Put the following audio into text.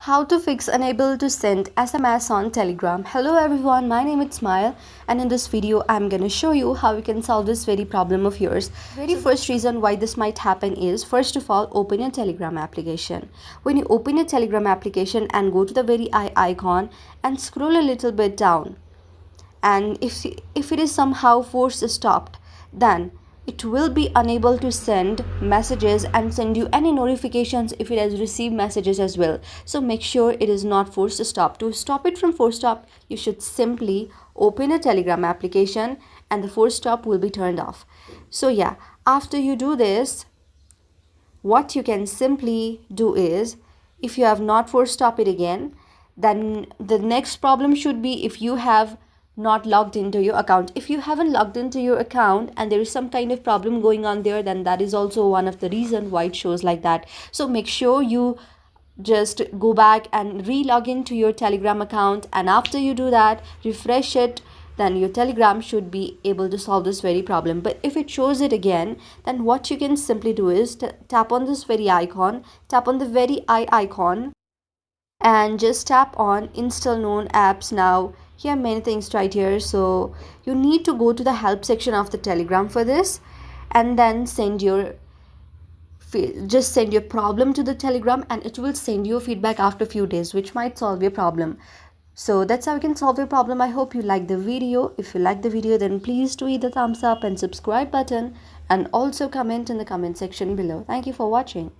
How to fix unable to send SMS on Telegram. Hello everyone, my name is Smile, and in this video I'm gonna show you how you can solve this very problem of yours. Very first reason why this might happen is, first of all, open your Telegram application. When you open your Telegram application and go to the very eye icon and scroll a little bit down, and if it is somehow force stopped, then it will be unable to send messages and send you any notifications if it has received messages as well. So make sure it is not forced to stop. To stop it from force stop, you should simply open a Telegram application and the force stop will be turned off. So yeah, after you do this, what you can simply do is, if you have not force stop it again, then the next problem should be if you have not logged into your account. If you haven't logged into your account and there is some kind of problem going on there, then that is also one of the reasons why it shows like that. So make sure you just go back and re-log into your Telegram account, and after you do that, refresh it, then your Telegram should be able to solve this very problem. But if it shows it again, then what you can simply do is tap on this very icon, tap on the very eye icon, and just tap on install known apps. Now here are many things right here, so you need to go to the help section of the Telegram for this, and then send your problem to the Telegram, and it will send you feedback after a few days, which might solve your problem. So that's how you can solve your problem. I hope you like the video. If you like the video, then please do hit the thumbs up and subscribe button, and also comment in the comment section below. Thank you for watching.